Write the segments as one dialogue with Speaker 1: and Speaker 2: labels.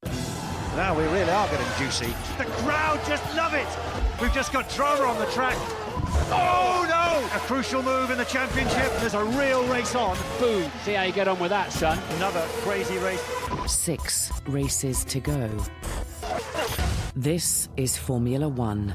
Speaker 1: Now we really are getting juicy. The crowd just love it. We've just got drama on the track. Oh no! A crucial move in the championship. There's a real race on.
Speaker 2: Boom. See how you get on with that, son.
Speaker 1: Another crazy race.
Speaker 3: 6 races to go. This is Formula One.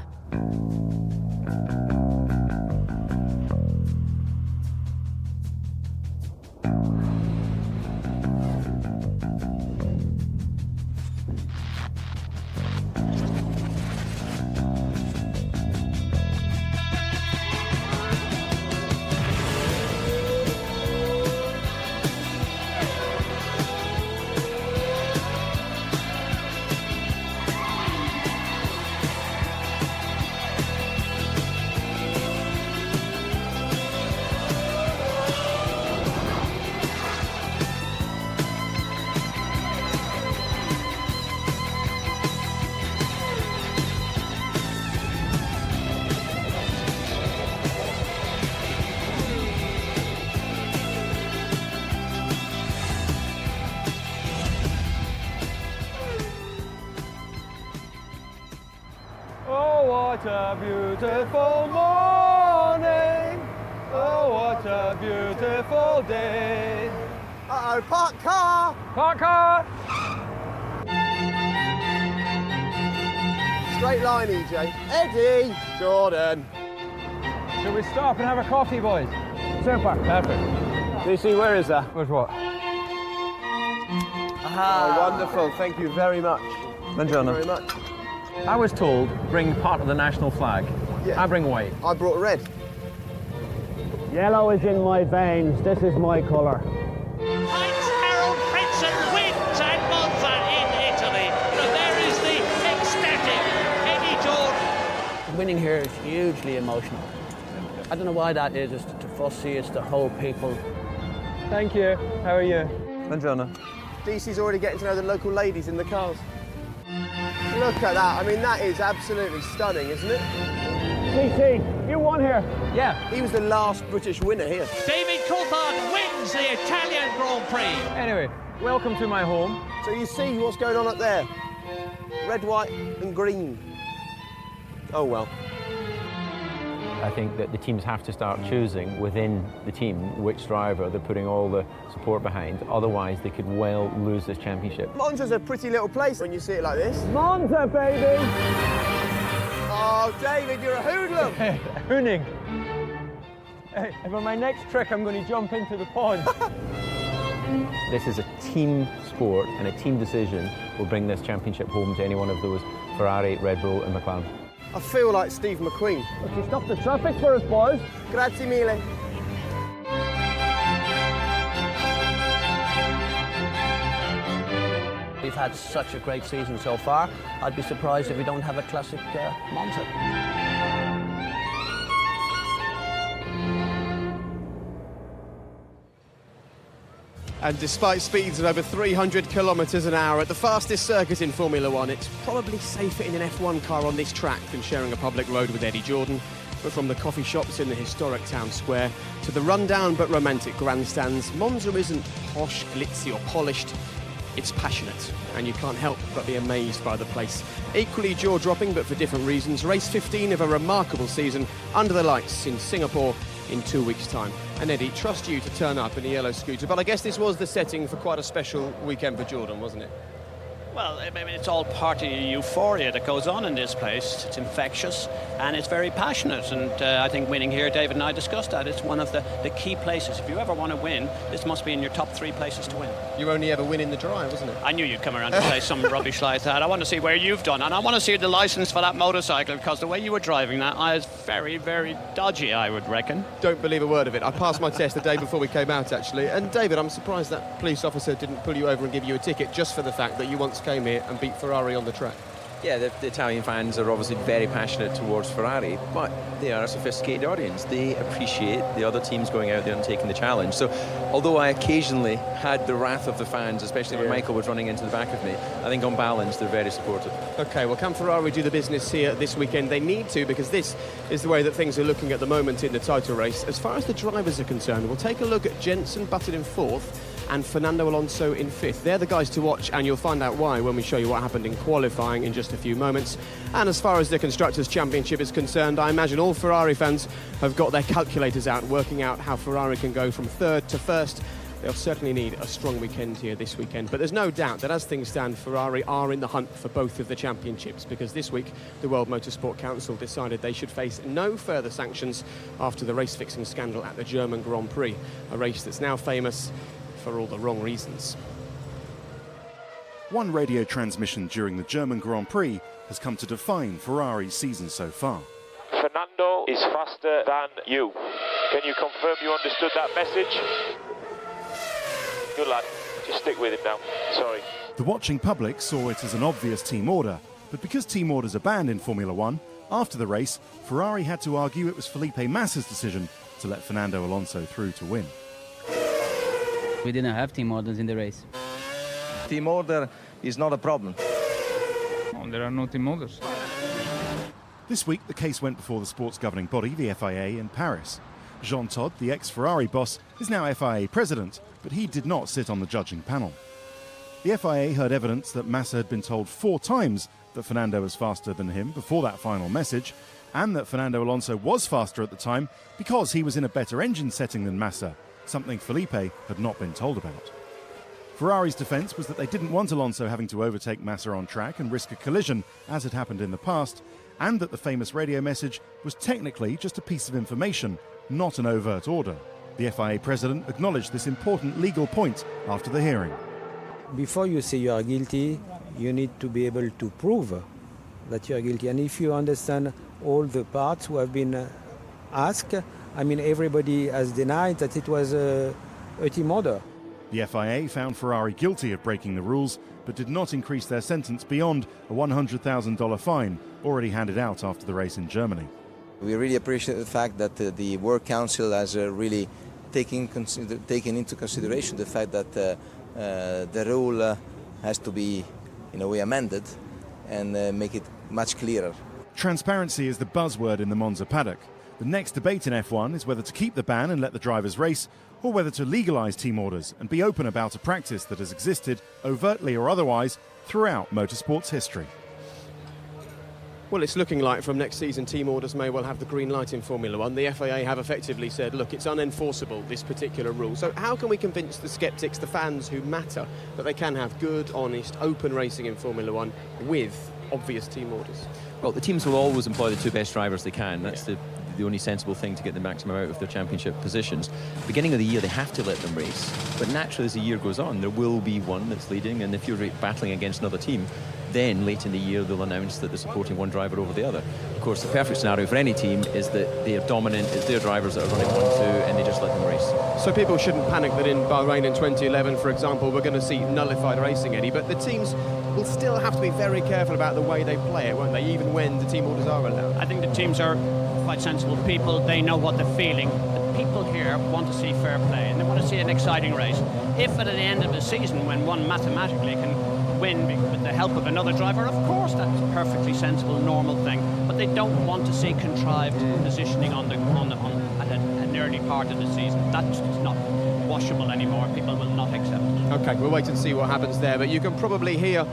Speaker 4: What a beautiful morning. Oh, what a beautiful day.
Speaker 5: Uh-oh, park car!
Speaker 4: Park car!
Speaker 5: Straight line, EJ. Eddie! Jordan.
Speaker 4: Shall we stop and have a coffee, boys? Super. Perfect.
Speaker 5: DC, where is that?
Speaker 4: Where's what?
Speaker 5: Oh, wonderful. Thank you very much.
Speaker 4: Buongiorno.
Speaker 5: Very much.
Speaker 4: I was told bring part of the national flag.
Speaker 5: Yeah.
Speaker 4: I bring white.
Speaker 5: I brought red.
Speaker 6: Yellow is in my veins. This is my colour.
Speaker 7: Heinz Harald Frentzen wins at Monza in Italy. And there is the ecstatic Eddie Jordan.
Speaker 6: Winning here is hugely emotional. I don't know why that is. It's to fussy, it's to hold people.
Speaker 4: Thank you. How are you?
Speaker 5: Buongiorno. DC's already getting to know the local ladies in the cars. Look at that. I mean, that is absolutely stunning, isn't it?
Speaker 6: DC, you won here.
Speaker 4: Yeah.
Speaker 5: He was the last British winner here.
Speaker 7: David Coulthard wins the Italian Grand Prix.
Speaker 4: Anyway, welcome to my home.
Speaker 5: So you see what's going on up there. Red, white and green. Oh, well.
Speaker 8: I think that the teams have to start choosing within the team which driver they're putting all the support behind. Otherwise, they could well lose this championship.
Speaker 5: Monza's a pretty little place when you see it like this.
Speaker 6: Monza, baby!
Speaker 5: Oh, David, you're a hoodlum.
Speaker 4: Hey, hooning. Hey, and for my next trick, I'm going to jump into the pond.
Speaker 8: This is a team sport, and a team decision will bring this championship home to any one of those Ferrari, Red Bull and McLaren.
Speaker 5: I feel like Steve McQueen.
Speaker 6: Would you stop the traffic for us, boys?
Speaker 5: Grazie mille.
Speaker 6: We've had such a great season so far. I'd be surprised if we don't have a classic Monza.
Speaker 5: And despite speeds of over 300 kilometres an hour at the fastest circuit in Formula One, it's probably safer in an F1 car on this track than sharing a public road with Eddie Jordan. But from the coffee shops in the historic town square to the rundown but romantic grandstands, Monza isn't posh, glitzy or polished. It's passionate, and you can't help but be amazed by the place. Equally jaw-dropping, but for different reasons, race 15 of a remarkable season under the lights in Singapore in 2 weeks' time. And Eddie, trust you to turn up in a yellow scooter, but I guess this was the setting for quite a special weekend for Jordan, wasn't it?
Speaker 7: Well, I mean, it's all part of the euphoria that goes on in this place. It's infectious and it's very passionate. And I think winning here, David and I discussed that. It's one of the key places. If you ever want to win, this must be in your top 3 places to win.
Speaker 5: You only ever win in the drive, wasn't it?
Speaker 7: I knew you'd come around to say some rubbish like that. I want to see where you've done. And I want to see the licence for that motorcycle, because the way you were driving that is very, very dodgy, I would reckon.
Speaker 5: Don't believe a word of it. I passed my test the day before we came out, actually. And David, I'm surprised that police officer didn't pull you over and give you a ticket just for the fact that you once came here and beat Ferrari on the track.
Speaker 9: Yeah, the Italian fans are obviously very passionate towards Ferrari, but they are a sophisticated audience. They appreciate the other teams going out there and taking the challenge. So, although I occasionally had the wrath of the fans, especially when Michael was running into the back of me, I think on balance they're very supportive.
Speaker 5: OK, well, can Ferrari do the business here this weekend? They need to, because this is the way that things are looking at the moment in the title race. As far as the drivers are concerned, we'll take a look at Jenson, butted in 4th. and Fernando Alonso in 5th. They're the guys to watch, and you'll find out why when we show you what happened in qualifying in just a few moments. And as far as the Constructors' Championship is concerned, I imagine all Ferrari fans have got their calculators out, working out how Ferrari can go from 3rd to 1st. They'll certainly need a strong weekend here this weekend. But there's no doubt that as things stand, Ferrari are in the hunt for both of the championships, because this week the World Motorsport Council decided they should face no further sanctions after the race-fixing scandal at the German Grand Prix, a race that's now famous for all the wrong reasons.
Speaker 10: One radio transmission during the German Grand Prix has come to define Ferrari's season so far.
Speaker 11: Fernando is faster than you. Can you confirm you understood that message? Good lad, just stick with him now, sorry.
Speaker 10: The watching public saw it as an obvious team order, but because team orders are banned in Formula One, after the race, Ferrari had to argue it was Felipe Massa's decision to let Fernando Alonso through to win.
Speaker 12: We didn't have team orders in the race.
Speaker 13: Team order is not a problem.
Speaker 14: No, there are no team orders.
Speaker 10: This week, the case went before the sports governing body, the FIA, in Paris. Jean Todt, the ex-Ferrari boss, is now FIA president, but he did not sit on the judging panel. The FIA heard evidence that Massa had been told 4 times that Fernando was faster than him before that final message, and that Fernando Alonso was faster at the time because he was in a better engine setting than Massa, something Felipe had not been told about. Ferrari's defence was that they didn't want Alonso having to overtake Massa on track and risk a collision, as had happened in the past, and that the famous radio message was technically just a piece of information, not an overt order. The FIA president acknowledged this important legal point after the hearing.
Speaker 15: Before you say you are guilty, you need to be able to prove that you are guilty. And if you understand all the parts who have been asked, I mean, everybody has denied that it was a team order.
Speaker 10: The FIA found Ferrari guilty of breaking the rules, but did not increase their sentence beyond a $100,000 fine already handed out after the race in Germany.
Speaker 13: We really appreciate the fact that the Work Council has really taken into consideration the fact that the rule has to be, in a way, amended and make it much clearer.
Speaker 10: Transparency is the buzzword in the Monza paddock. The next debate in F1 is whether to keep the ban and let the drivers race, or whether to legalise team orders and be open about a practice that has existed, overtly or otherwise, throughout motorsport's history.
Speaker 5: Well, it's looking like from next season team orders may well have the green light in Formula One. The FIA have effectively said, look, it's unenforceable, this particular rule. So how can we convince the sceptics, the fans who matter, that they can have good, honest, open racing in Formula One with obvious team orders?
Speaker 9: Well, the teams will always employ the 2 best drivers they can. That's the only sensible thing to get the maximum out of their championship positions. Beginning of the year, they have to let them race. But naturally, as the year goes on, there will be one that's leading, and if you're battling against another team, then late in the year they'll announce that they're supporting one driver over the other. Of course, the perfect scenario for any team is that they are dominant, it's their drivers that are running 1-2, and they just let them race.
Speaker 5: So people shouldn't panic that in Bahrain in 2011, for example, we're going to see nullified racing, Eddie, but the teams will still have to be very careful about the way they play it, won't they, even when the team orders are allowed?
Speaker 7: I think the teams are quite sensible people. They know what they're feeling. The people here want to see fair play, and they want to see an exciting race. If at the end of the season, when one mathematically can win with the help of another driver, of course that's a perfectly sensible, normal thing. But they don't want to see contrived positioning at an early part of the season. That's not washable anymore. People will not accept it.
Speaker 5: OK, we'll wait and see what happens there. But you can probably hear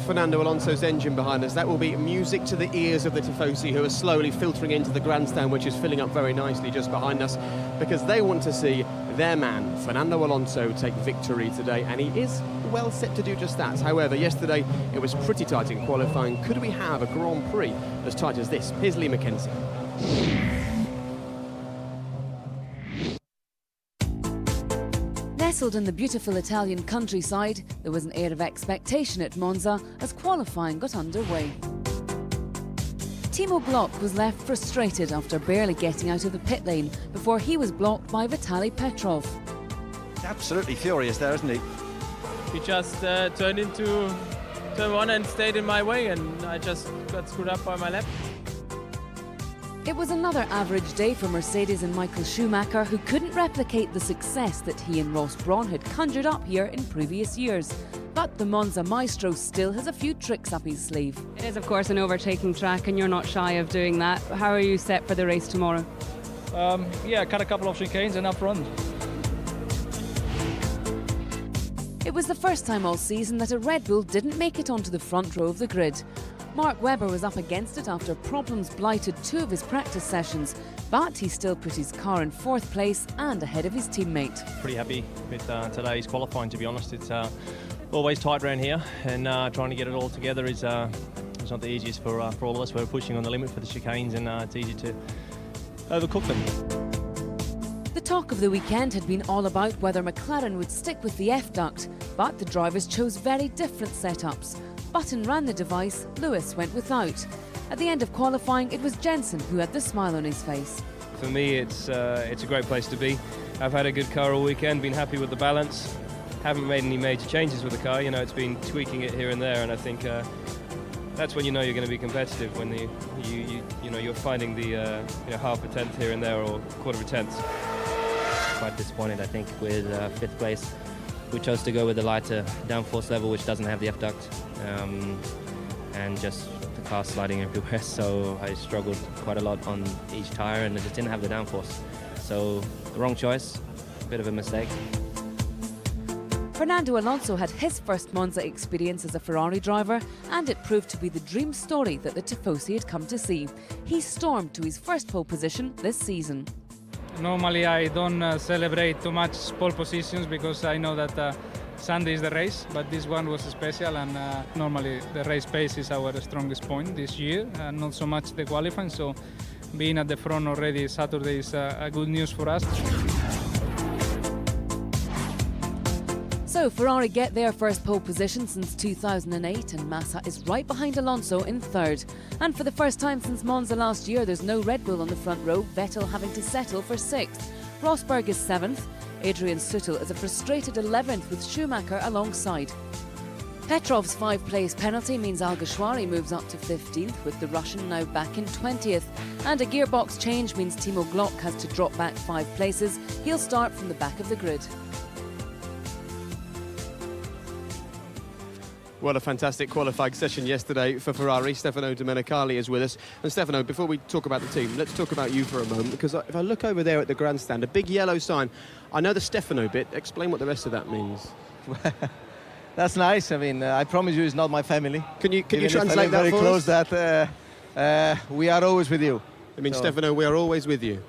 Speaker 5: Fernando Alonso's engine behind us. That will be music to the ears of the Tifosi, who are slowly filtering into the grandstand, which is filling up very nicely just behind us, because they want to see their man, Fernando Alonso, take victory today, and he is well set to do just that. However, yesterday it was pretty tight in qualifying. Could we have a Grand Prix as tight as this? Here's Lee Mackenzie.
Speaker 16: Nestled in the beautiful Italian countryside, there was an air of expectation at Monza as qualifying got underway. Timo Glock was left frustrated after barely getting out of the pit lane before he was blocked by Vitaly Petrov.
Speaker 1: Absolutely furious there, isn't he?
Speaker 17: He just turned into turn 1 and stayed in my way, and I just got screwed up by my lap.
Speaker 16: It was another average day for Mercedes and Michael Schumacher, who couldn't replicate the success that he and Ross Brawn had conjured up here in previous years. But the Monza maestro still has a few tricks up his sleeve.
Speaker 18: It is, of course, an overtaking track, and you're not shy of doing that. How are you set for the race tomorrow?
Speaker 19: Yeah, cut a couple of chicanes and up front.
Speaker 16: It was the first time all season that a Red Bull didn't make it onto the front row of the grid. Mark Webber was up against it after problems blighted 2 of his practice sessions, but he still put his car in 4th place and ahead of his teammate.
Speaker 19: Pretty happy with today's qualifying, to be honest. It's always tight around here, and trying to get it all together is not the easiest for all of us. We're pushing on the limit for the chicanes, and it's easy to overcook them.
Speaker 16: The talk of the weekend had been all about whether McLaren would stick with the F-duct, but the drivers chose very different setups. Button ran the device, Lewis went without. At the end of qualifying, it was Jensen who had the smile on his face.
Speaker 19: For me, it's a great place to be. I've had a good car all weekend, been happy with the balance. Haven't made any major changes with the car. You know, it's been tweaking it here and there, and I think that's when you know you're going to be competitive, when you're finding the half a tenth here and there or quarter of a tenth.
Speaker 20: Quite disappointed, I think, with 5th place. We chose to go with the lighter downforce level, which doesn't have the F-duct, and just the car sliding everywhere. So I struggled quite a lot on each tyre, and it just didn't have the downforce. So the wrong choice, a bit of a mistake.
Speaker 16: Fernando Alonso had his first Monza experience as a Ferrari driver, and it proved to be the dream story that the Tifosi had come to see. He stormed to his first pole position this season.
Speaker 14: Normally I don't celebrate too much pole positions because I know that Sunday is the race, but this one was special, and normally the race pace is our strongest point this year, not so much the qualifying, so being at the front already Saturday is a good news for us.
Speaker 16: So Ferrari get their first pole position since 2008, and Massa is right behind Alonso in 3rd. And for the first time since Monza last year, there's no Red Bull on the front row, Vettel having to settle for 6th. Rosberg is 7th. Adrian Sutil is a frustrated 11th with Schumacher alongside. Petrov's 5-place penalty means Alguersuari moves up to 15th, with the Russian now back in 20th. And a gearbox change means Timo Glock has to drop back 5 places. He'll start from the back of the grid.
Speaker 5: What a fantastic qualifying session yesterday for Ferrari. Stefano Domenicali is with us. And Stefano, before we talk about the team, let's talk about you for a moment, because if I look over there at the grandstand, a big yellow sign. I know the Stefano bit. Explain what the rest of that means.
Speaker 21: That's nice. I mean, I promise you it's not my family.
Speaker 5: Can you translate that
Speaker 21: very
Speaker 5: for
Speaker 21: close
Speaker 5: us?
Speaker 21: That we are always with you.
Speaker 5: I mean,
Speaker 21: So-
Speaker 5: Stefano, we are always with you.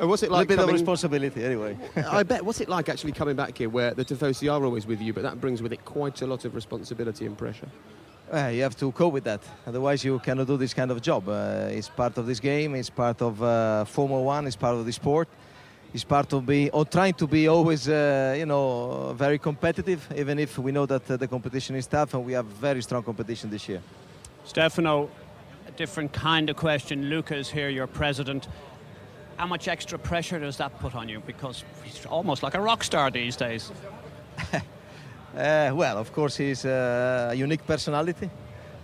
Speaker 5: And what's it
Speaker 21: A
Speaker 5: like
Speaker 21: little bit of
Speaker 5: coming-
Speaker 21: responsibility anyway.
Speaker 5: I bet. What's it like actually coming back here where the Tifosi are always with you, but that brings with it quite a lot of responsibility and pressure?
Speaker 21: You have to cope with that. Otherwise, you cannot do this kind of job. It's part of this game. It's part of Formula One. It's part of the sport. It's part of trying to be always, very competitive, even if we know that the competition is tough, and we have very strong competition this year.
Speaker 7: Stefano, a different kind of question. Luca is here, your president. How much extra pressure does that put on you? Because he's almost like a rock star these days.
Speaker 21: Well, of course, he's a unique personality,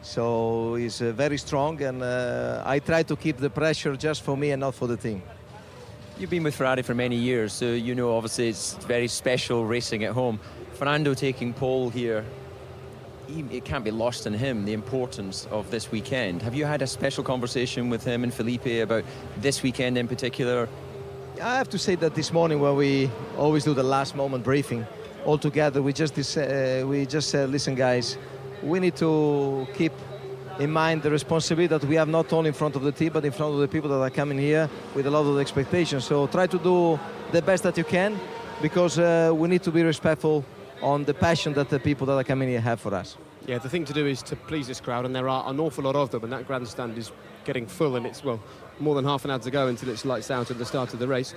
Speaker 21: so he's very strong, and I try to keep the pressure just for me and not for the team.
Speaker 9: You've been with Ferrari for many years, so you know obviously it's very special racing at home. Fernando taking pole here, it can't be lost on him, the importance of this weekend. Have you had a special conversation with him and Felipe about this weekend in particular?
Speaker 21: I have to say that this morning, when we always do the last moment briefing all together, we just said, listen guys, we need to keep in mind the responsibility that we have, not only in front of the team but in front of the people that are coming here with a lot of expectations. So try to do the best that you can, because we need to be respectful on the passion that the people that are coming here have for us.
Speaker 5: Yeah, the thing to do is to please this crowd, and there are an awful lot of them, and that grandstand is getting full, and it's, well, more than half an hour to go until it's lights out at the start of the race.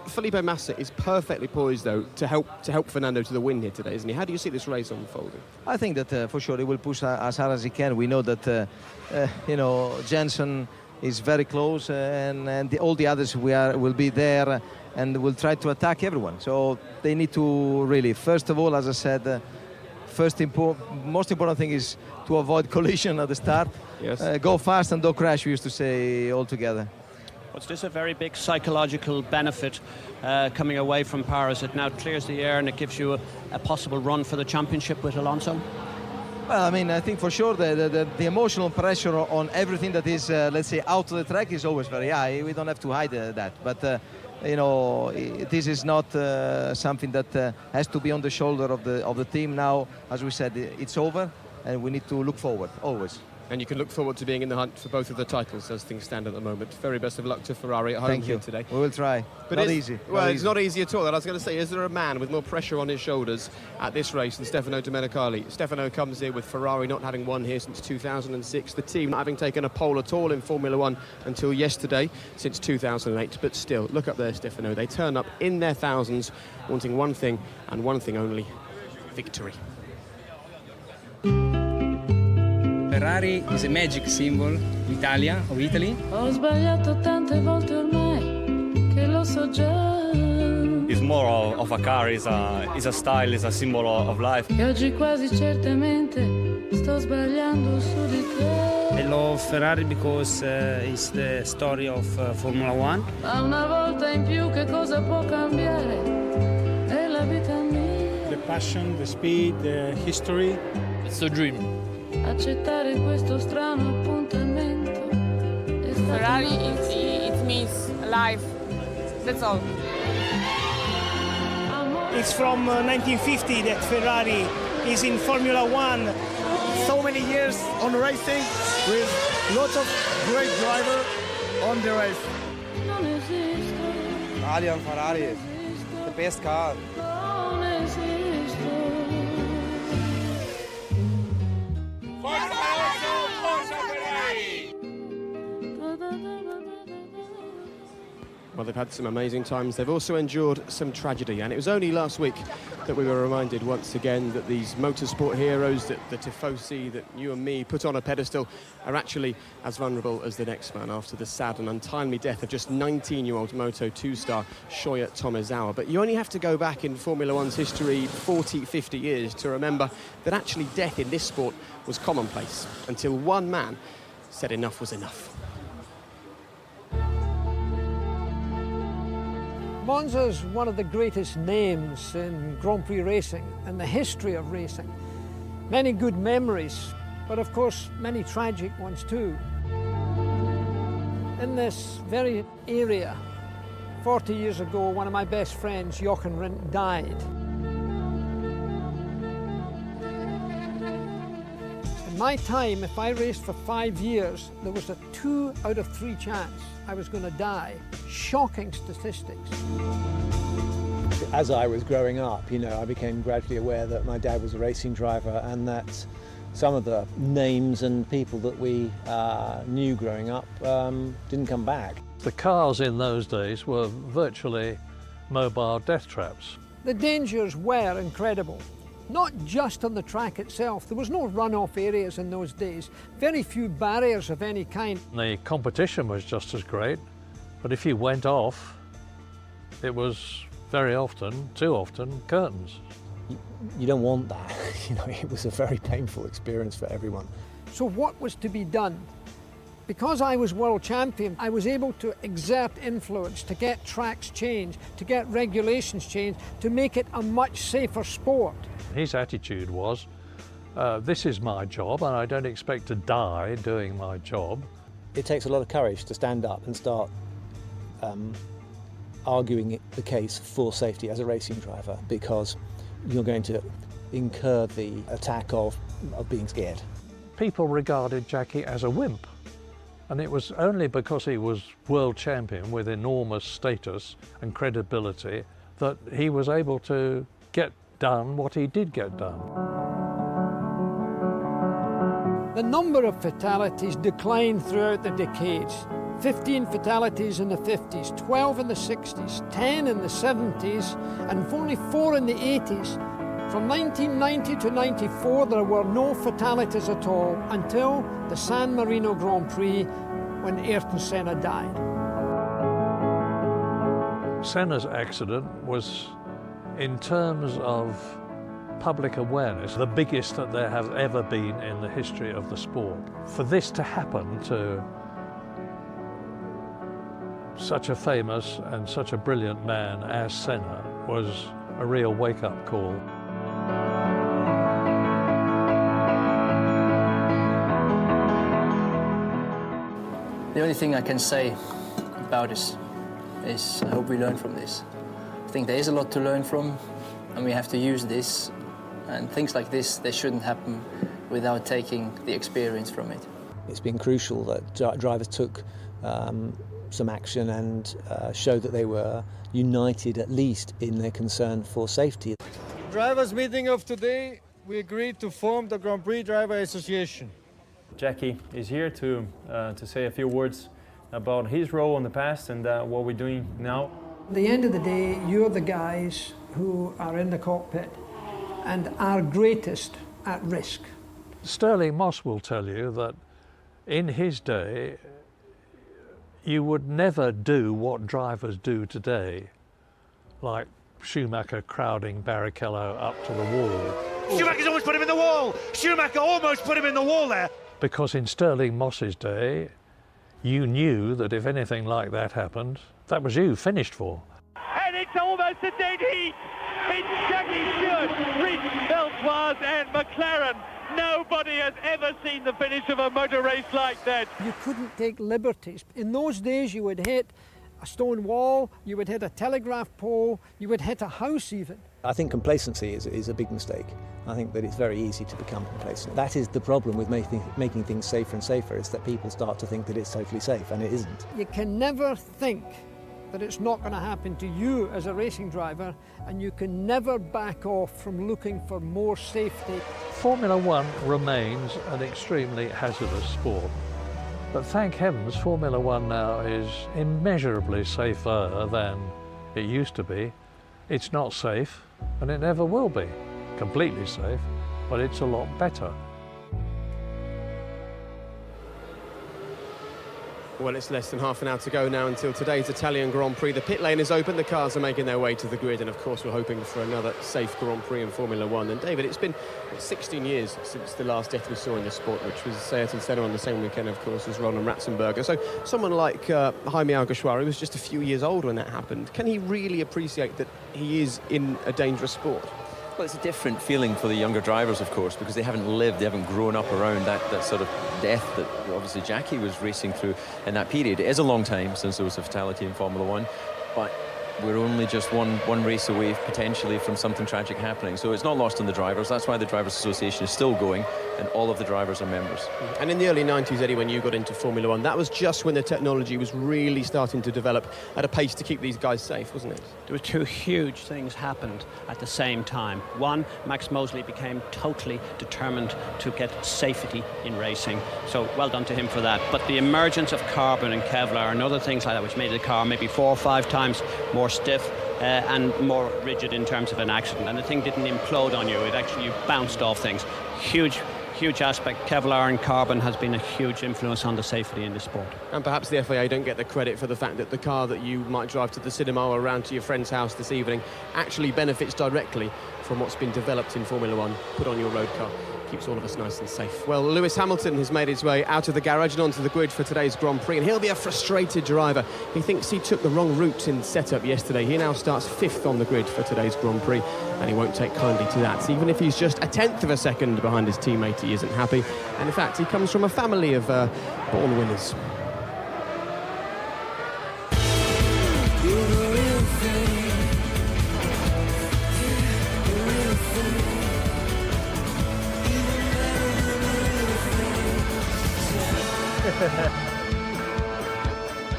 Speaker 5: Felipe Massa is perfectly poised, though, to help Fernando to the win here today, isn't he? How do you see this race unfolding?
Speaker 21: I think that for sure he will push as hard as he can. We know that Jensen is very close, and all the others will be there, and will try to attack everyone. So they need to really, first of all, as I said, most important thing is to avoid collision at the start.
Speaker 5: Yes.
Speaker 21: Go fast and don't crash, we used to say all together.
Speaker 7: Was this a very big psychological benefit coming away from Paris? It now clears the air and it gives you a possible run for the championship with Alonso?
Speaker 21: Well, I mean, I think for sure the emotional pressure on everything that is, let's say, out of the track is always very high. We don't have to hide that. But, you know, this is not something that has to be on the shoulder of the team now. As we said, it's over, and we need to look forward, always.
Speaker 5: And you can look forward to being in the hunt for both of the titles as things stand at the moment. Very best of luck to Ferrari at home here today.
Speaker 21: We will try.
Speaker 5: But
Speaker 21: not easy.
Speaker 5: Well, it's not easy at all. And I was going to say, is there a man with more pressure on his shoulders at this race than Stefano Domenicali? Stefano comes here with Ferrari not having won here since 2006. The team not having taken a pole at all in Formula One until yesterday, since 2008. But still, look up there, Stefano. They turn up in their thousands, wanting one thing and one thing only: victory.
Speaker 12: Ferrari is a magic symbol of Italia.
Speaker 2: Ho sbagliato tante volte ormai che lo so già.
Speaker 22: It's more of a car, is a style, is a symbol of life.
Speaker 2: E oggi quasi certamente sto sbagliando su di te.
Speaker 12: I love Ferrari because it's the story of Formula One.
Speaker 2: Ma una volta in più che cosa può cambiare? È la vita mia.
Speaker 23: The passion, the speed, the history.
Speaker 12: It's a dream.
Speaker 2: Accettare questo strano appuntamento.
Speaker 24: Ferrari, it means life. That's all.
Speaker 25: It's from 1950 that Ferrari is in Formula One.
Speaker 26: So many years on racing with lots of great drivers on the race.
Speaker 2: Non esisto.
Speaker 26: Italian Ferrari, the best car.
Speaker 2: Non esisto.
Speaker 5: Well, they've had some amazing times. They've also endured some tragedy, and it was only last week that we were reminded once again that these motorsport heroes, that the tifosi, that you and me put on a pedestal, are actually as vulnerable as the next man after the sad and untimely death of just 19-year-old Moto2 star Shoya Tomizawa. But you only have to go back in Formula One's history 40, 50 years to remember that actually death in this sport was commonplace until one man said enough was enough.
Speaker 27: Monza is one of the greatest names in Grand Prix racing and the history of racing. Many good memories, but of course many tragic ones too. In this very area, 40 years ago, one of my best friends, Jochen Rindt, died. In my time, if I raced for 5 years, there was a 2 out of 3 chance I was going to die. Shocking statistics.
Speaker 15: As I was growing up, you know, I became gradually aware that my dad was a racing driver and that some of the names and people that we knew growing up didn't come back.
Speaker 28: The cars in those days were virtually mobile death traps.
Speaker 27: The dangers were incredible. Not just on the track itself. There was no runoff areas in those days. Very few barriers of any kind.
Speaker 28: The competition was just as great, but if you went off, it was very often, too often, curtains.
Speaker 15: You don't want that. You know, it was a very painful experience for everyone.
Speaker 27: So what was to be done? Because I was world champion, I was able to exert influence, to get tracks changed, to get regulations changed, to make it a much safer sport.
Speaker 28: His attitude was, this is my job and I don't expect to die doing my job.
Speaker 15: It takes a lot of courage to stand up and start arguing the case for safety as a racing driver, because you're going to incur the attack of being scared.
Speaker 28: People regarded Jackie as a wimp, and it was only because he was world champion with enormous status and credibility that he was able to get done what he did get done.
Speaker 27: The number of fatalities declined throughout the decades. 15 fatalities in the 50s, 12 in the 60s, 10 in the 70s, and only 4 in the 80s. From 1990 to 94, there were no fatalities at all until the San Marino Grand Prix when Ayrton Senna died.
Speaker 28: Senna's accident was, in terms of public awareness, the biggest that there has ever been in the history of the sport. For this to happen to such a famous and such a brilliant man as Senna was a real wake-up call.
Speaker 1: The only thing I can say about this is I hope we learn from this. I think there is a lot to learn from, and we have to use this. And things like this, they shouldn't happen without taking the experience from it.
Speaker 3: It's been crucial that drivers took some action and showed that they were united, at least in their concern for safety.
Speaker 26: Drivers' meeting of today, we agreed to form the Grand Prix Driver Association.
Speaker 4: Jackie is here to say a few words about his role in the past and what we're doing now.
Speaker 27: At the end of the day, you're the guys who are in the cockpit and are greatest at risk.
Speaker 28: Sterling Moss will tell you that in his day, you would never do what drivers do today, like Schumacher crowding Barrichello up to the wall.
Speaker 6: Schumacher's almost put him in the wall! Schumacher almost put him in the wall there!
Speaker 28: Because in Sterling Moss's day, you knew that if anything like that happened, that was you finished for.
Speaker 6: And it's almost a dead heat! It's Jackie Stewart, Rich Beltoise and McLaren. Nobody has ever seen the finish of a motor race like that.
Speaker 27: You couldn't take liberties. In those days, you would hit a stone wall, you would hit a telegraph pole, you would hit a house even.
Speaker 3: I think complacency is a big mistake. I think that it's very easy to become complacent. That is the problem with making things safer and safer, is that people start to think that it's totally safe, and it isn't.
Speaker 27: You can never think that it's not going to happen to you as a racing driver, and you can never back off from looking for more safety.
Speaker 28: Formula One remains an extremely hazardous sport. But thank heavens, Formula One now is immeasurably safer than it used to be. It's not safe, and it never will be completely safe, but it's a lot better.
Speaker 5: Well, it's less than half an hour to go now until today's Italian Grand Prix. The pit lane is open, the cars are making their way to the grid, and of course we're hoping for another safe Grand Prix in Formula One. And David, it's been 16 years since the last death we saw in the sport, which was Ayrton Senna on the same weekend, of course, as Roland Ratzenberger. So someone like Jaime Alguersuari was just a few years old when that happened. Can he really appreciate that he is in a dangerous sport?
Speaker 9: Well, it's a different feeling for the younger drivers, of course, because they haven't lived, they haven't grown up around that sort of death that obviously Jackie was racing through in that period. It is a long time since there was a fatality in Formula One, but we're only just one race away potentially from something tragic happening. So it's not lost on the drivers. That's why the Drivers' Association is still going, and all of the drivers are members.
Speaker 5: And in the early 90s, Eddie, when you got into Formula One, that was just when the technology was really starting to develop at a pace to keep these guys safe, wasn't it?
Speaker 7: There were two huge things happened at the same time. One, Max Mosley became totally determined to get safety in racing. So well done to him for that. But the emergence of carbon and Kevlar and other things like that, which made the car maybe 4 or 5 times more stiff and more rigid in terms of an accident. And the thing didn't implode on you. It actually bounced off things. Huge aspect. Kevlar and carbon has been a huge influence on the safety in the sport.
Speaker 5: And perhaps the FIA don't get the credit for the fact that the car that you might drive to the cinema or around to your friend's house this evening actually benefits directly from what's been developed in Formula One, put on your road car. Keeps all of us nice and safe. Well, Lewis Hamilton has made his way out of the garage and onto the grid for today's Grand Prix, and he'll be a frustrated driver. He thinks he took the wrong route in setup yesterday. He now starts 5th on the grid for today's Grand Prix, and he won't take kindly to that. Even if he's just 1/10 of a second behind his teammate, he isn't happy. And in fact, he comes from a family of born winners.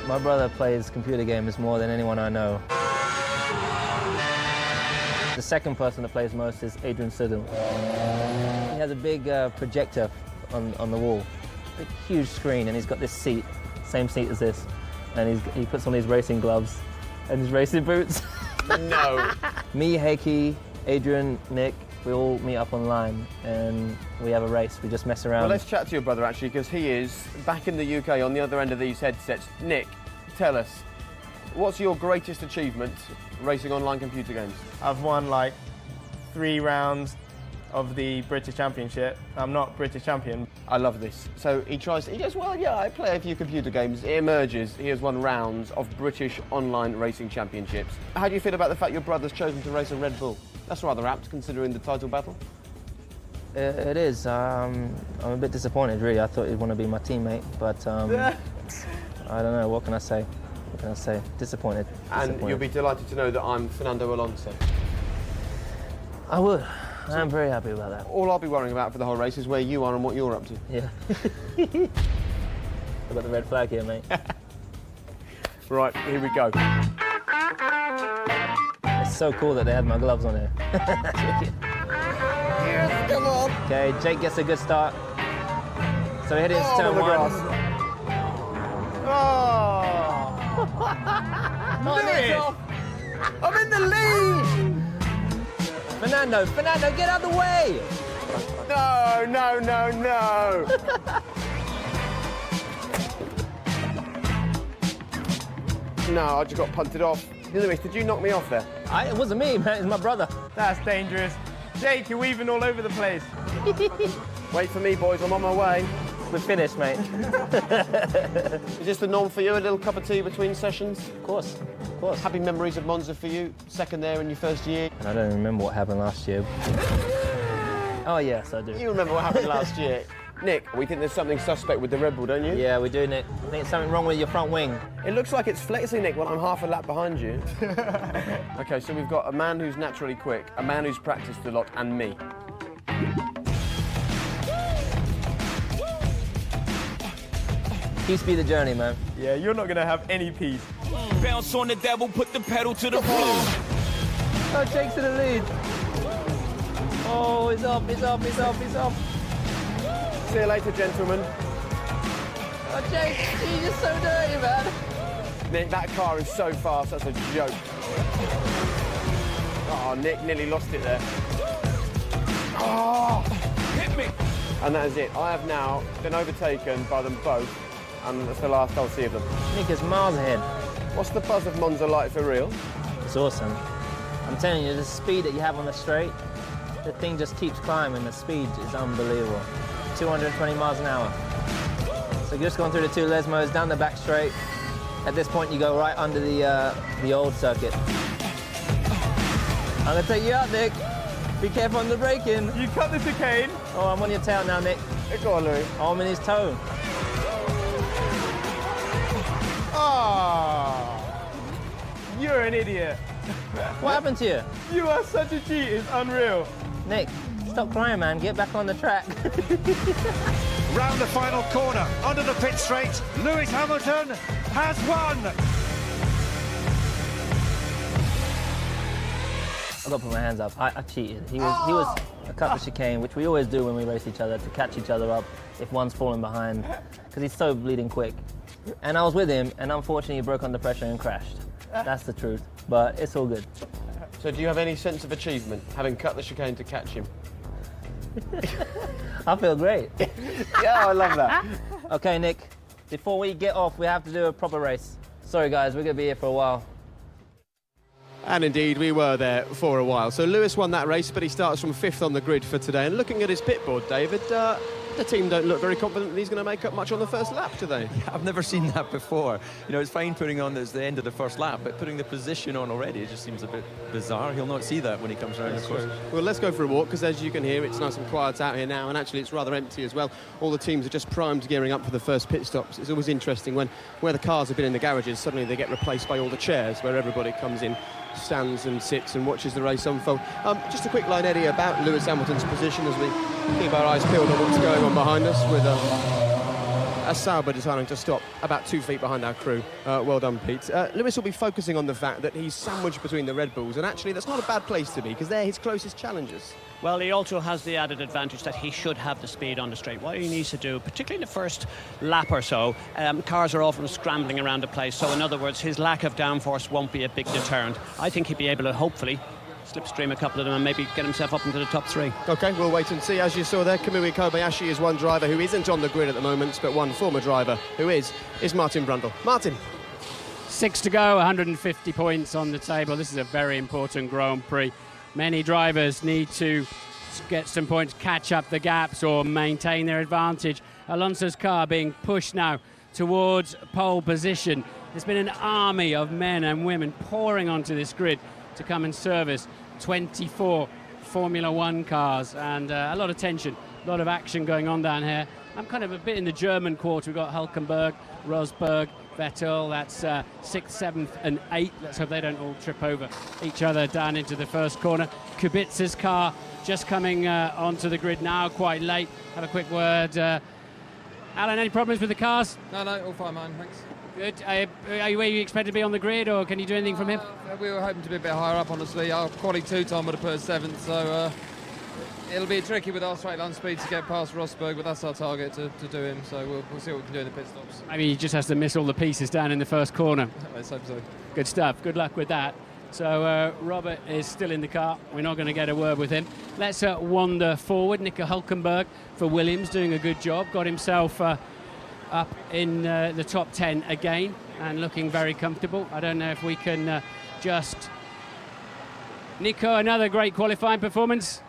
Speaker 1: My brother plays computer games more than anyone I know. The second person that plays most is Adrian Siddle. He has a big projector on the wall, a huge screen, and he's got this seat, same seat as this, and he puts on his racing gloves and his racing boots.
Speaker 5: No.
Speaker 1: Me, Heikki, Adrian, Nick, we all meet up online and we have a race. We just mess around.
Speaker 5: Well, let's chat to your brother, actually, because he is back in the UK on the other end of these headsets. Nick, tell us, what's your greatest achievement racing online computer games?
Speaker 8: I've won like 3 rounds of the British Championship. I'm not British champion.
Speaker 5: I love this. So he goes, well, yeah, I play a few computer games. It emerges, he has won rounds of British online racing championships. How do you feel about the fact your brother's chosen to race a Red Bull? That's rather apt, considering the title battle.
Speaker 1: It is. I'm a bit disappointed, really. I thought he'd want to be my teammate, but I don't know. What can I say? What can I say? Disappointed.
Speaker 5: And you'll be delighted to know that I'm Fernando Alonso.
Speaker 1: I would. I'm very happy about that.
Speaker 5: All I'll be worrying about for the whole race is where you are and what you're up to.
Speaker 1: Yeah. I've got the red flag here, mate.
Speaker 5: Right, here we go.
Speaker 1: It's so cool that they had my gloves on here.
Speaker 5: Yes, come on.
Speaker 1: Okay, Jake gets a good start. So we head into turn one.
Speaker 5: Lewis! I'm in the lead!
Speaker 1: Fernando, get out of the way!
Speaker 5: No, no, no, no! No, I just got punted off. Lewis, did you knock me off there?
Speaker 1: It wasn't me, man. It's my brother.
Speaker 8: That's dangerous. Jake, you're weaving all over the place.
Speaker 5: Wait for me, boys. I'm on my way.
Speaker 1: We're finished, mate.
Speaker 5: Is this the norm for you? A little cup of tea between sessions?
Speaker 1: Of course, of course.
Speaker 5: Happy memories of Monza for you. Second there in your first year.
Speaker 1: And I don't remember what happened last year. Oh, yes, I do.
Speaker 5: You remember what happened last year. Nick, we think there's something suspect with the Red Bull, don't you?
Speaker 1: Yeah, we do, Nick. I think there's something wrong with your front wing.
Speaker 5: It looks like it's flexing, Nick, when I'm half a lap behind you. OK, so we've got a man who's naturally quick, a man who's practiced a lot, and me.
Speaker 1: Peace be the journey, man.
Speaker 8: Yeah, you're not going to have any peace.
Speaker 10: Bounce on the devil, put the pedal to the floor.
Speaker 1: Oh, Jake's in the lead. Oh, he's up, he's up, he's up, he's up.
Speaker 5: See you later, gentlemen.
Speaker 1: Oh, Jake, you're just so dirty, man.
Speaker 5: Nick, that car is so fast, that's a joke. Oh, Nick nearly lost it there. Oh, hit me. And that is it. I have now been overtaken by them both, and that's the last I'll see of them.
Speaker 1: Nick is miles ahead.
Speaker 5: What's the buzz of Monza like for real?
Speaker 1: It's awesome. I'm telling you, the speed that you have on the straight, the thing just keeps climbing. The speed is unbelievable. 220 miles an hour. So you're just going through the two Lesmos, down the back straight. At this point, you go right under the old circuit. I'm gonna take you out, Nick. Be careful on the braking.
Speaker 8: You cut the chicane.
Speaker 1: Oh, I'm on your tail now, Nick.
Speaker 5: Go on, Louis.
Speaker 1: Oh, I'm in his toe.
Speaker 8: Oh, you're an idiot.
Speaker 1: What happened to you?
Speaker 8: You are such a cheat, it's unreal.
Speaker 1: Nick, stop crying, man. Get back on the track.
Speaker 11: Round the final corner, under the pit straight, Lewis Hamilton has won.
Speaker 1: I've got to put my hands up. I cheated. He was a cut the chicane, which we always do when we race each other, to catch each other up if one's falling behind, because he's so bleeding quick. And I was with him, and unfortunately he broke under pressure and crashed. That's the truth, but it's all good.
Speaker 5: So do you have any sense of achievement, having cut the chicane to catch him?
Speaker 1: I feel great.
Speaker 5: Yeah, I love that.
Speaker 1: Okay, Nick, before we get off, we have to do a proper race. Sorry, guys, we're going to be here for a while.
Speaker 5: And indeed, we were there for a while. So Lewis won that race, but he starts from 5th on the grid for today. And looking at his pit board, David, the team don't look very confident that he's going to make up much on the first lap today.
Speaker 9: I've never seen that before. You know, it's fine putting on as the end of the first lap, but putting the position on already, it just seems a bit bizarre. He'll not see that when he comes around, of course.
Speaker 5: Well, let's go for a walk, because as you can hear, it's nice and quiet out here now, and actually it's rather empty as well. All the teams are just primed, gearing up for the first pit stops. It's always interesting when where the cars have been in the garages, suddenly they get replaced by all the chairs, where everybody comes in, stands and sits and watches the race unfold. Just a quick line, Eddie, about Lewis Hamilton's position as we keep our eyes peeled on what's going on behind us, with a Sauber deciding to stop about 2 feet behind our crew. Well done, Pete. Lewis will be focusing on the fact that he's sandwiched between the Red Bulls, and actually that's not a bad place to be, because they're his closest challengers.
Speaker 7: Well, he also has the added advantage that he should have the speed on the straight. What he needs to do, particularly in the first lap or so, cars are often scrambling around the place. So in other words, his lack of downforce won't be a big deterrent. I think he'd be able to, hopefully, slipstream a couple of them and maybe get himself up into the top 3.
Speaker 5: OK, we'll wait and see. As you saw there, Kamui Kobayashi is one driver who isn't on the grid at the moment, but one former driver who is Martin Brundle. Martin.
Speaker 13: 6 to go, 150 points on the table. This is a very important Grand Prix. Many drivers need to get some points, catch up the gaps or maintain their advantage. Alonso's car being pushed now towards pole position. There's been an army of men and women pouring onto this grid to come and service 24 Formula One cars, and a lot of tension, a lot of action going on down here. I'm kind of a bit in the German quarter. We've got Hülkenberg, Rosberg, Vettel. That's 6th, 7th and 8th. Let's hope they don't all trip over each other down into the first corner. Kubica's car just coming onto the grid now, quite late. Have a quick word. Alan, any problems with the cars?
Speaker 14: No, all fine, man, thanks.
Speaker 13: Good. Are you where you expect to be on the grid, or can you do anything from here?
Speaker 14: We were hoping to be a bit higher up, honestly. Our quality 2 time would have put us 7th, so it'll be tricky with our straight line speed to get past Rosberg, but that's our target to do him, so we'll see what we can do in the pit stops.
Speaker 13: Maybe he just has to miss all the pieces down in the first corner.
Speaker 14: Let's hope so.
Speaker 13: Good stuff. Good luck with that. So Robert is still in the car. We're not going to get a word with him. Let's wander forward. Nico Hülkenberg for Williams doing a good job. Got himself up in the top 10 again and looking very comfortable. I don't know if we can just... Nico, another great qualifying performance.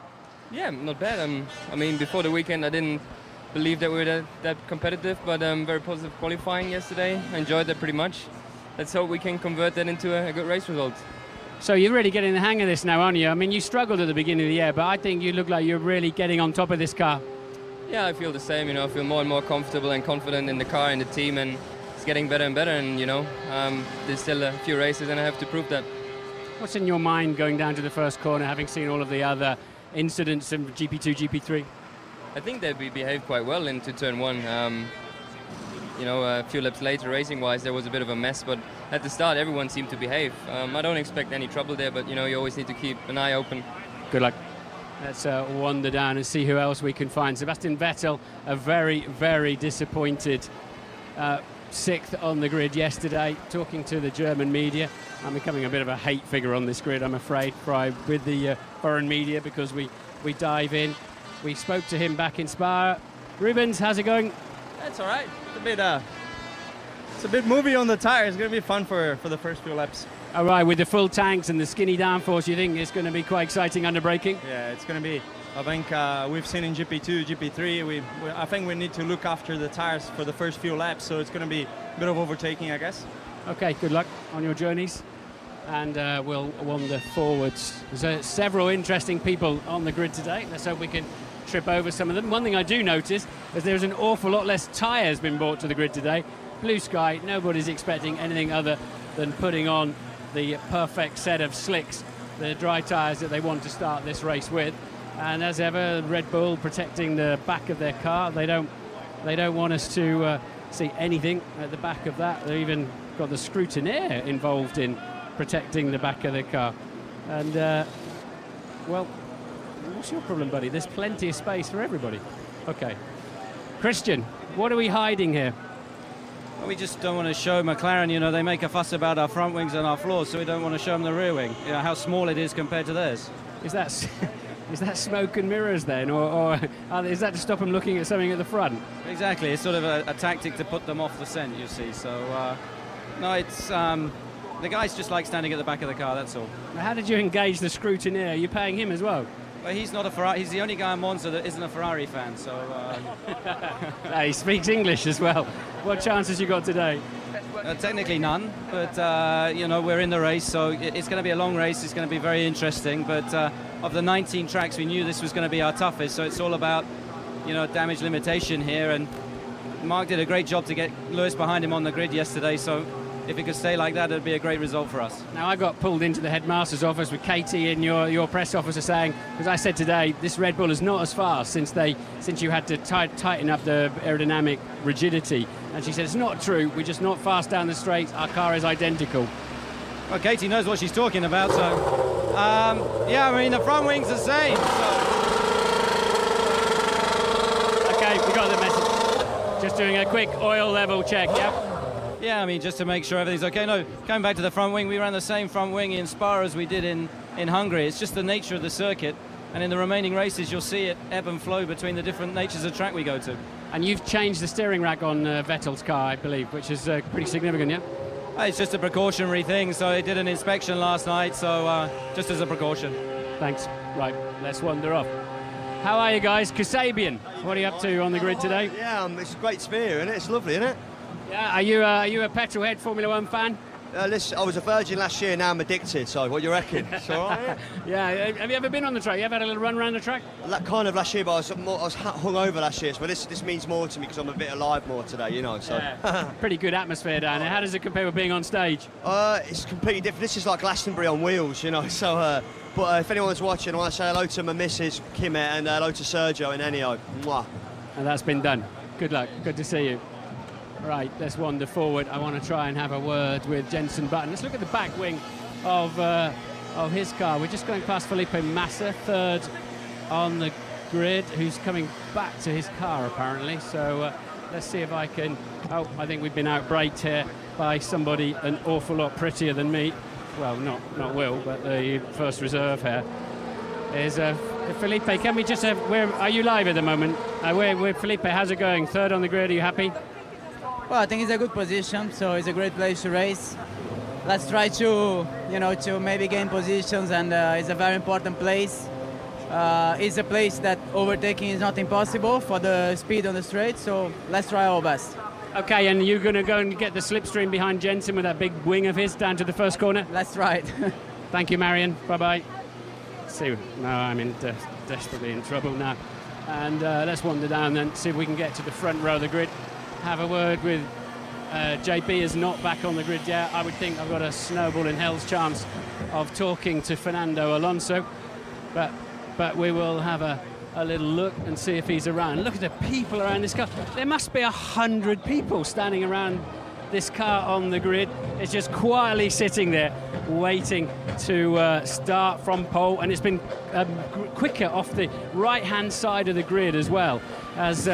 Speaker 16: Yeah, not bad. I mean, before the weekend I didn't believe that we were that competitive, but very positive qualifying yesterday. I enjoyed that pretty much. Let's hope we can convert that into a good race result.
Speaker 13: So you're really getting the hang of this now, aren't you? I mean, you struggled at the beginning of the year, but I think you look like you're really getting on top of this car.
Speaker 16: Yeah, I feel the same. You know, I feel more and more comfortable and confident in the car and the team, and it's getting better and better. And you know, there's still a few races, and I have to prove that.
Speaker 13: What's in your mind going down to the first corner, having seen all of the other incidents in GP2, GP3?
Speaker 16: I think that we behaved quite well into turn 1. You know, a few laps later, racing-wise, there was a bit of a mess, but at the start, everyone seemed to behave. I don't expect any trouble there, but you know, you always need to keep an eye open.
Speaker 13: Good luck. Let's wander down and see who else we can find. Sebastian Vettel, a very, very disappointed 6th on the grid yesterday, talking to the German media. I'm becoming a bit of a hate figure on this grid, I'm afraid, with the foreign media, because we dive in. We spoke to him back in Spa. Rubens, how's it going?
Speaker 17: That's all right. It's a bit movie on the tires. It's going to be fun for the first few laps.
Speaker 13: All right, with the full tanks and the skinny downforce, you think it's going to be quite exciting under braking?
Speaker 17: Yeah, it's going to be. I think we've seen in GP2, GP3, I think we need to look after the tires for the first few laps, so it's going to be a bit of overtaking, I guess.
Speaker 13: Okay, good luck on your journeys, and we'll wander forwards. There's several interesting people on the grid today. Let's hope we can trip over some of them. One thing I do notice is there's an awful lot less tyres been brought to the grid today. Blue sky, nobody's expecting anything other than putting on the perfect set of slicks, the dry tyres that they want to start this race with. And as ever, Red Bull protecting the back of their car. They don't want us to see anything at the back of that. They've even got the scrutineer involved in protecting the back of their car. And well, what's your problem, buddy? There's plenty of space for everybody. Okay, Christian, what are we hiding here?
Speaker 18: We just don't want to show McLaren, you know, they make a fuss about our front wings and our floors, so we don't want to show them the rear wing, you know, how small it is compared to theirs.
Speaker 13: Is that smoke and mirrors then, or is that to stop them looking at something at the front?
Speaker 18: Exactly, it's sort of a tactic to put them off the scent, you see. So, no, it's the guys just like standing at the back of the car, that's all.
Speaker 13: How did you engage the scrutineer? Are you paying him as well?
Speaker 18: Well, he's not a Ferrari. He's the only guy in Monza that isn't a Ferrari fan, so...
Speaker 13: He speaks English as well. What chances you got today?
Speaker 18: Technically none, but, you know, we're in the race, so it's going to be a long race. It's going to be very interesting, but of the 19 tracks, we knew this was going to be our toughest, so it's all about, you know, damage limitation here, and Mark did a great job to get Lewis behind him on the grid yesterday, so if it could stay like that, it'd be a great result for us.
Speaker 13: Now, I got pulled into the headmaster's office with Katie in your press officer saying, because I said today, this Red Bull is not as fast since you had to tighten up the aerodynamic rigidity. And she said, it's not true, we're just not fast down the straight, our car is identical.
Speaker 18: Well, Katie knows what she's talking about, so... yeah, I mean, the front wing's the same, so...
Speaker 13: Okay, we got the message. Just doing a quick oil level check, yep.
Speaker 18: Yeah, I mean, just to make sure everything's okay. No, coming back to the front wing, we ran the same front wing in Spa as we did in Hungary. It's just the nature of the circuit, and in the remaining races, you'll see it ebb and flow between the different natures of track we go to.
Speaker 13: And you've changed the steering rack on Vettel's car, I believe, which is pretty significant, yeah?
Speaker 18: It's just a precautionary thing, so it did an inspection last night, so just as a precaution.
Speaker 13: Thanks. Right, let's wander off. How are you guys? Kasabian, what are you up to on the grid today?
Speaker 19: Yeah, it's a great sphere, isn't it? It's lovely, isn't it?
Speaker 13: Yeah, are you a petrolhead Formula One fan?
Speaker 12: Listen, I was a virgin last year, now I'm addicted, so what do you reckon? It's all right?
Speaker 13: Yeah, have you ever been on the track? You ever had a little run around the track?
Speaker 12: Kind of last year, but I was hung over last year, so this means more to me because I'm a bit alive more today, you know. So.
Speaker 13: Yeah. Pretty good atmosphere down there. How does it compare with being on stage?
Speaker 12: It's completely different. This is like Glastonbury on wheels, you know. So, but if anyone's watching, I want to say hello to my missus, Kimmett, and hello to Sergio and Ennio. Mwah.
Speaker 13: And that's been done. Good luck. Good to see you. Right, let's wander forward. I want to try and have a word with Jenson Button. Let's look at the back wing of his car. We're just going past Felipe Massa, third on the grid, who's coming back to his car apparently. So let's see if I can. Oh, I think we've been outbraked here by somebody an awful lot prettier than me. Well, not Will, but the first reserve here is Felipe. Can we just have? Where are you live at the moment? Where Felipe? How's it going? Third on the grid. Are you happy?
Speaker 19: Well, I think it's a good position, so it's a great place to race. Let's try to, to maybe gain positions, and it's a very important place. It's a place that overtaking is not impossible for the speed on the straight, so let's try our best.
Speaker 13: Okay, and you're going to go and get the slipstream behind Jenson with that big wing of his down to the first corner?
Speaker 19: Let's try it.
Speaker 13: Thank you, Marion. Bye-bye. See, no, I'm desperately in trouble now. And let's wander down then, see if we can get to the front row of the grid. Have a word with JB is not back on the grid yet. I would think I've got a snowball in hell's chance of talking to Fernando Alonso, but we will have a little look and see if he's around. Look at the people around this car. There must be 100 people standing around this car on the grid. It's just quietly sitting there waiting to start from pole, and it's been quicker off the right-hand side of the grid as well as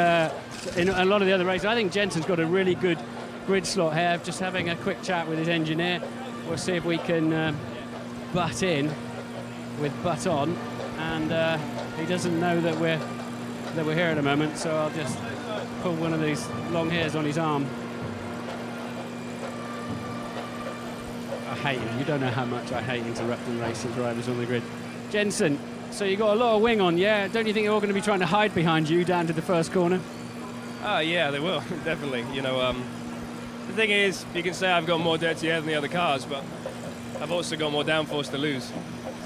Speaker 13: in a lot of the other races. I think Jenson's got a really good grid slot here. Just having a quick chat with his engineer. We'll see if we can butt in with butt on, and he doesn't know that we're here at the moment, so I'll just pull one of these long hairs on his arm. I hate him. You don't know how much I hate interrupting racing drivers on the grid. Jenson, so you got a lot of wing on, yeah? Don't you think they're all going to be trying to hide behind you down to the first corner?
Speaker 20: Yeah, they will, definitely. The thing is, you can say I've got more dirty air than the other cars, but I've also got more downforce to lose.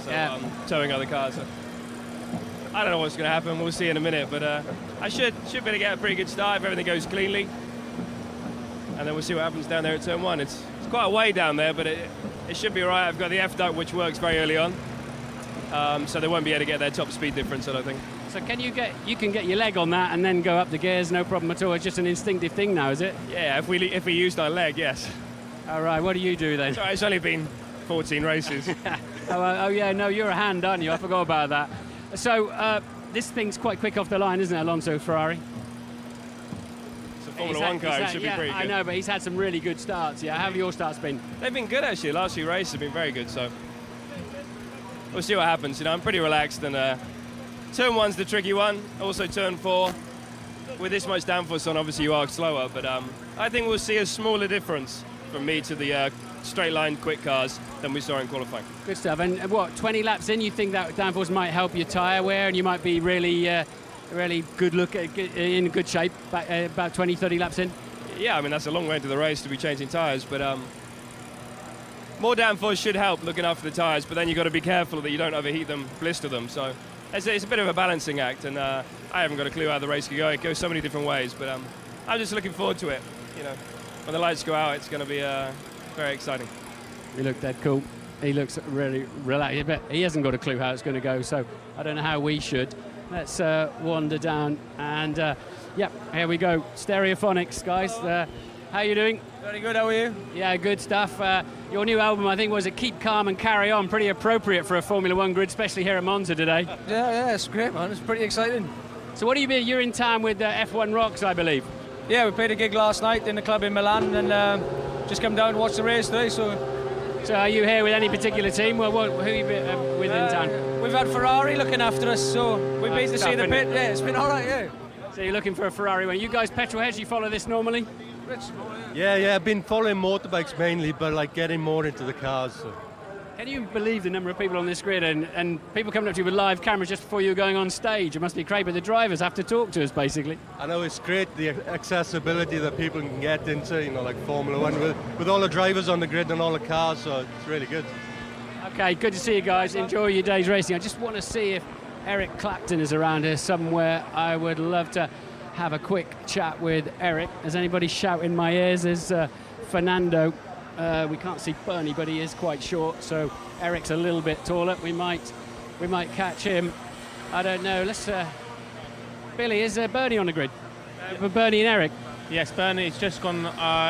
Speaker 20: So I'm towing other cars. So I don't know what's going to happen. We'll see in a minute, but I should be able to get a pretty good start if everything goes cleanly. And then we'll see what happens down there at turn one. It's quite a way down there, but it should be all right. I've got the F duct, which works very early on. So they won't be able to get their top speed difference, I don't think.
Speaker 13: So you can get your leg on that and then go up the gears, no problem at all. It's just an instinctive thing now, is it?
Speaker 20: Yeah, if we used our leg, yes.
Speaker 13: All right, what do you do then?
Speaker 20: Sorry, it's only been 14 races.
Speaker 13: Oh yeah, no, you're a hand, aren't you? I forgot about that. So this thing's quite quick off the line, isn't it, Alonso Ferrari?
Speaker 20: It's a Formula One car, it should be pretty good.
Speaker 13: I know, but he's had some really good starts. Yeah, how have your starts been?
Speaker 20: They've been good actually. The last few races have been very good, so we'll see what happens. I'm pretty relaxed, and turn one's the tricky one. Also turn four. With this much downforce on, obviously you are slower, but I think we'll see a smaller difference from me to the straight line quick cars than we saw in qualifying.
Speaker 13: Good stuff. And what, 20 laps in, you think that downforce might help your tyre wear and you might be really good look, in good shape about 20, 30 laps in?
Speaker 20: Yeah, I mean, that's a long way into the race to be changing tyres, but more downforce should help looking after the tyres, but then you've got to be careful that you don't overheat them, blister them. So it's a bit of a balancing act, and I haven't got a clue how the race could go. It goes so many different ways, but I'm just looking forward to it. When the lights go out, it's going to be very exciting.
Speaker 13: You look dead cool. He looks really relaxed, but he hasn't got a clue how it's going to go, so I don't know how we should. Let's wander down, and here we go. Stereophonics, guys. How are you doing?
Speaker 19: Very good, how are you?
Speaker 13: Yeah, good stuff. Your new album, I think, was Keep Calm and Carry On. Pretty appropriate for a Formula One grid, especially here at Monza today.
Speaker 19: Yeah, it's great, man. It's pretty exciting.
Speaker 13: So what do you mean? You're in town with F1 Rocks, I believe.
Speaker 19: Yeah, we played a gig last night in the club in Milan, and just come down and watch the race today. So
Speaker 13: are you here with any particular team? Well, who are you with in town?
Speaker 19: We've had Ferrari looking after us, so we've been to see the pit. Yeah, it's been all right, yeah.
Speaker 13: So you're looking for a Ferrari win. You guys petrol heads, you follow this normally?
Speaker 21: Yeah, I've been following motorbikes mainly, but like getting more into the cars. So.
Speaker 13: Can you believe the number of people on this grid and people coming up to you with live cameras just before you're going on stage? It must be great, but the drivers have to talk to us, basically.
Speaker 2: I know it's great, the accessibility that people can get into, you know, like Formula One, with all the drivers on the grid and all the cars, so it's really good.
Speaker 13: Okay, good to see you guys. Enjoy your day's racing. I just want to see if Eric Clapton is around here somewhere. I would love to have a quick chat with Eric. Has anybody shout in my ears? There's Fernando. We can't see Bernie, but he is quite short, so Eric's a little bit taller. We might catch him. I don't know. Let's. Billy, is Bernie on the grid? Bernie and Eric.
Speaker 15: Yes, Bernie's just gone.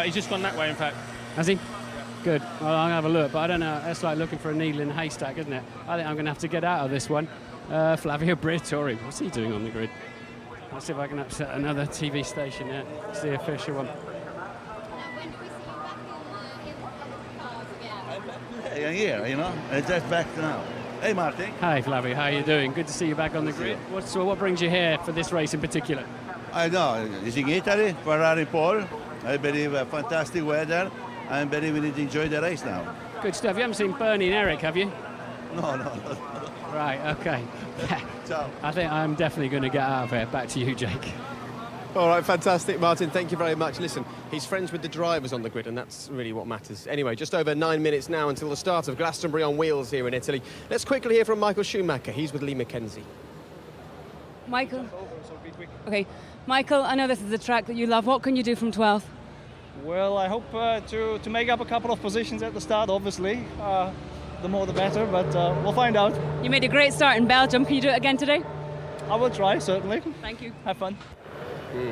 Speaker 15: He's just gone that way, in fact.
Speaker 13: Has he? Good. Well, I'll have a look, but I don't know. That's like looking for a needle in a haystack, isn't it? I think I'm going to have to get out of this one. Flavio Briatore, what's he doing on the grid? I'll see if I can upset another TV station there. It's the official one.
Speaker 21: Yeah, you know, it's just back now. Hey, Martin.
Speaker 13: Hi, Flavio. How are you doing? Good to see you back on the grid. What brings you here for this race in particular?
Speaker 21: I know, it's in Italy, Ferrari pole. I believe fantastic weather. I believe we need to enjoy the race now.
Speaker 13: Good stuff. You haven't seen Bernie and Eric, have you?
Speaker 21: No.
Speaker 13: Right, okay.
Speaker 21: Ciao.
Speaker 13: I think I'm definitely going to get out of here. Back to you, Jake.
Speaker 5: All right, fantastic, Martin. Thank you very much. Listen, he's friends with the drivers on the grid, and that's really what matters. Anyway, just over 9 minutes now until the start of Glastonbury on wheels here in Italy. Let's quickly hear from Michael Schumacher. He's with Lee Mackenzie.
Speaker 22: Michael. Okay, Michael, I know this is a track that you love. What can you do from 12th?
Speaker 23: Well, I hope to make up a couple of positions at the start, obviously. The more the better, but we'll find out.
Speaker 22: You made a great start in Belgium. Can you do it again today?
Speaker 23: I will try, certainly.
Speaker 22: Thank you.
Speaker 23: Have fun.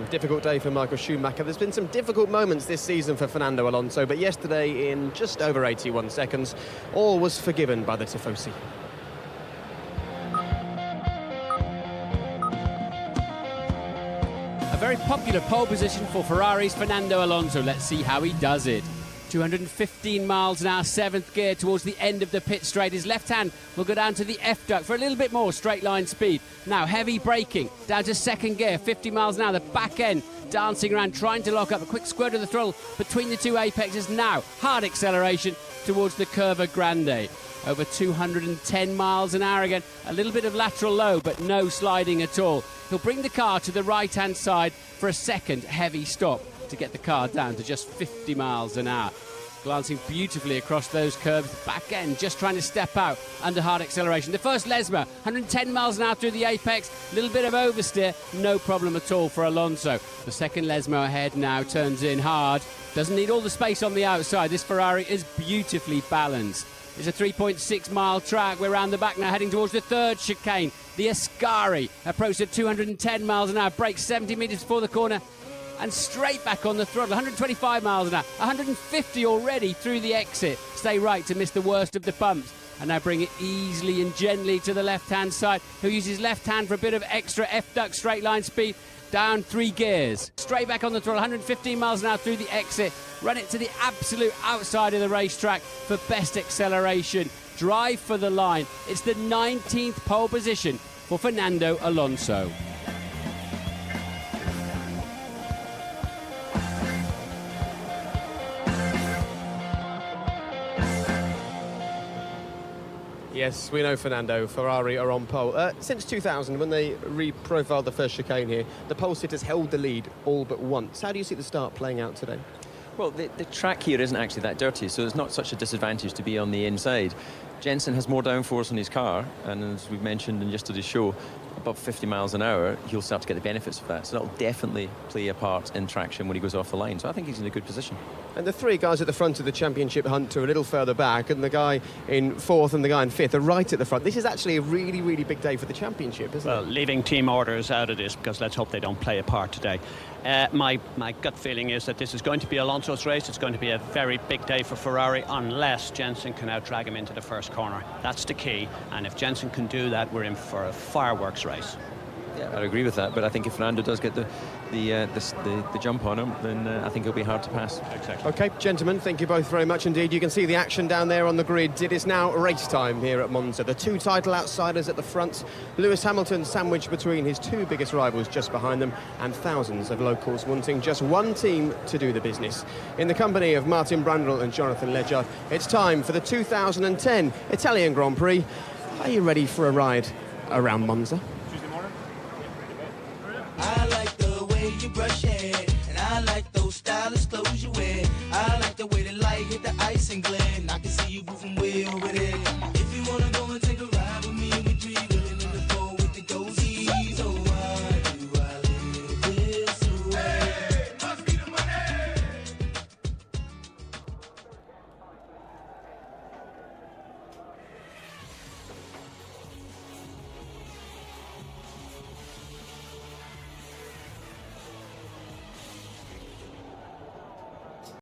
Speaker 5: Difficult day for Michael Schumacher. There's been some difficult moments this season for Fernando Alonso, but yesterday, in just over 81 seconds, all was forgiven by the Tifosi.
Speaker 13: A very popular pole position for Ferrari's Fernando Alonso. Let's see how he does it. 215 miles an hour, 7th gear towards the end of the pit straight. His left hand will go down to the F duct for a little bit more straight line speed. Now heavy braking, down to 2nd gear, 50 miles an hour, the back end dancing around, trying to lock up. A quick squirt of the throttle between the two apexes. Now hard acceleration towards the Curva Grande. Over 210 miles an hour again. A little bit of lateral low, but no sliding at all. He'll bring the car to the right-hand side for a second heavy stop to get the car down to just 50 miles an hour. Glancing beautifully across those curves, back end just trying to step out under hard acceleration. The first Lesmo, 110 miles an hour through the apex, a little bit of oversteer, no problem at all for Alonso. The second Lesmo ahead now turns in hard, doesn't need all the space on the outside. This Ferrari is beautifully balanced. It's a 3.6 mile track. We're round the back now, heading towards the third chicane. The Ascari approached at 210 miles an hour, brakes 70 metres before the corner, and straight back on the throttle, 125 miles an hour, 150 already through the exit. Stay right to miss the worst of the bumps. And now bring it easily and gently to the left-hand side. He'll use his left hand for a bit of extra F-duct straight line speed. Down 3 gears. Straight back on the throttle, 115 miles an hour through the exit. Run it to the absolute outside of the racetrack for best acceleration. Drive for the line. It's the 19th pole position for Fernando Alonso.
Speaker 5: Yes, we know Fernando. Ferrari are on pole. Since 2000, when they reprofiled the first chicane here, the pole sitters held the lead all but once. How do you see the start playing out today?
Speaker 9: Well, the track here isn't actually that dirty, so it's not such a disadvantage to be on the inside. Jensen has more downforce on his car, and as we've mentioned in yesterday's show, above 50 miles an hour, he'll start to get the benefits of that. So that'll definitely play a part in traction when he goes off the line. So I think he's in a good position.
Speaker 5: And the 3 guys at the front of the championship hunt are a little further back, and the guy in 4th and the guy in 5th are right at the front. This is actually a really, really big day for the championship, isn't it?
Speaker 7: Well, leaving team orders out of this, because let's hope they don't play a part today. My gut feeling is that this is going to be Alonso's race. It's going to be a very big day for Ferrari, unless Jensen can out-drag him into the first corner. That's the key, and if Jensen can do that, we're in for a fireworks race.
Speaker 9: Yeah, I agree with that, but I think if Fernando does get the jump on him, then I think it'll be hard to pass.
Speaker 15: Exactly.
Speaker 5: OK, gentlemen, thank you both very much indeed. You can see the action down there on the grid. It is now race time here at Monza. The two title outsiders at the front. Lewis Hamilton sandwiched between his two biggest rivals just behind them, and thousands of locals wanting just one team to do the business. In the company of Martin Brundle and Jonathan Ledger, it's time for the 2010 Italian Grand Prix. Are you ready for a ride around Monza?